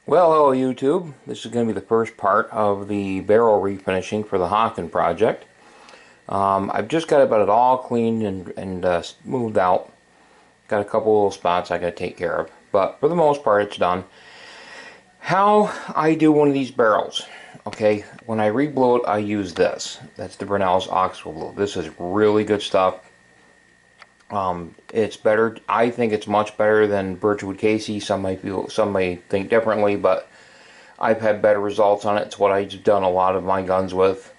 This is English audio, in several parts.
Well, hello YouTube. This is going to be the first part of the barrel refinishing for the Hawken project. I've just got about it all cleaned and smoothed out. Got a couple little spots I got to take care of, but for the most part it's done. How I do one of these barrels. Okay, when I reblue it I use this. That's the Brownell's Oxpho-Blue. This is really good stuff. It's better. I think it's much better than Birchwood Casey. Some may think differently, but I've had better results on it. It's what I've done a lot of my guns with.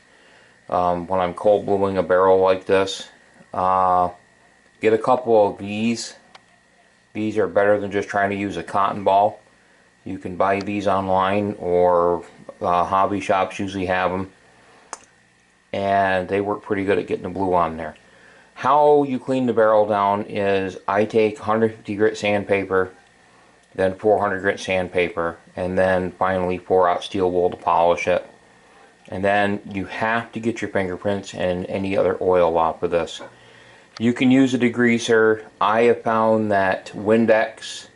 When I'm cold bluing a barrel like this, get a couple of these. These are better than just trying to use a cotton ball. You can buy these online, or hobby shops usually have them, and they work pretty good at getting the blue on there. How you clean the barrel down is I take 150 grit sandpaper, then 400 grit sandpaper, and then finally pour out steel wool to polish it. And then you have to get your fingerprints and any other oil off of this. You can use a degreaser. I have found that Windex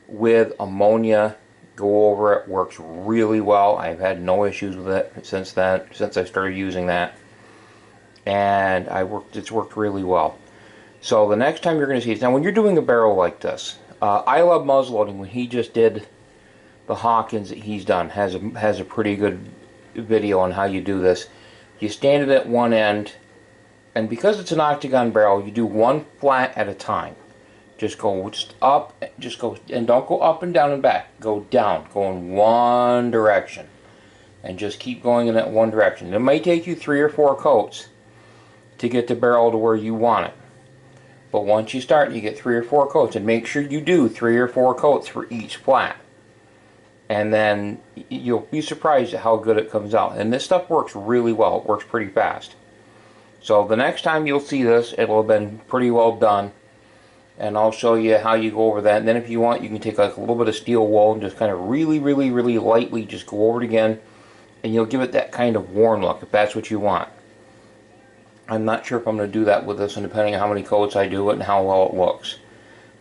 with ammonia, go over it, works really well. I've had no issues with it since I started using that. And it's worked really well. So the next time you're going to see it, now when you're doing a barrel like this, I love muzzleloading. When he just did the Hawkens that he's done, has a pretty good video on how you do this. You stand it at one end, and because it's an octagon barrel, you do one flat at a time. Just go up, and don't go up and down and back. Go down, go in one direction, and just keep going in that one direction. It may take you 3 or 4 coats to get the barrel to where you want it. But once you start, you get 3 or 4 coats, and make sure you do 3 or 4 coats for each flat. And then you'll be surprised at how good it comes out. And this stuff works really well. It works pretty fast. So the next time you'll see this, it'll have been pretty well done. And I'll show you how you go over that. And then if you want, you can take like a little bit of steel wool and just kind of really lightly just go over it again. And you'll give it that kind of worn look if that's what you want. I'm not sure if I'm going to do that with this, and depending on how many coats I do it and how well it looks.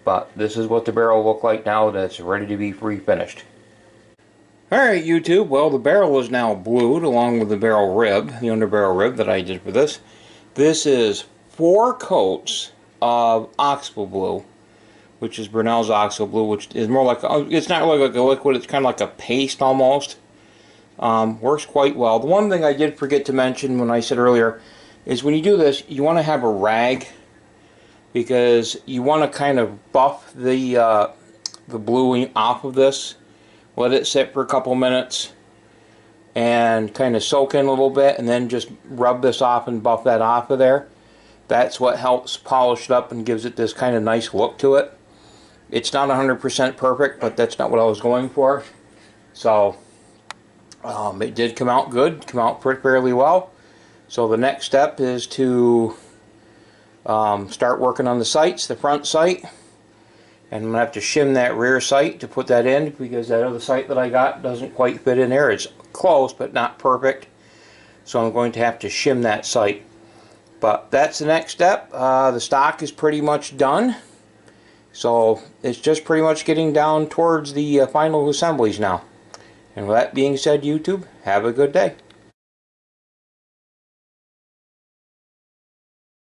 But this is what the barrel will look like now that it's ready to be refinished. Alright YouTube, well the barrel is now blued along with the barrel rib, the underbarrel rib that I did for this. This is 4 coats of Oxpho-Blue, which is Brownell's Oxpho-Blue, which is more like, it's not really like a liquid, it's kind of like a paste almost. Works quite well. The one thing I did forget to mention when I said earlier is when you do this, you want to have a rag, because you want to kind of buff the bluing off of this. Let it sit for a couple minutes and kind of soak in a little bit, and then just rub this off and buff that off of there. That's what helps polish it up and gives it this kind of nice look to it. It's not 100% perfect, but that's not what I was going for. So it did come out good, come out fairly well. So the next step is to start working on the sights, the front sight. And I'm going to have to shim that rear sight to put that in, because that other sight that I got doesn't quite fit in there. It's close, but not perfect. So I'm going to have to shim that sight. But that's the next step. The stock is pretty much done. So it's just pretty much getting down towards the final assemblies now. And with that being said, YouTube, have a good day.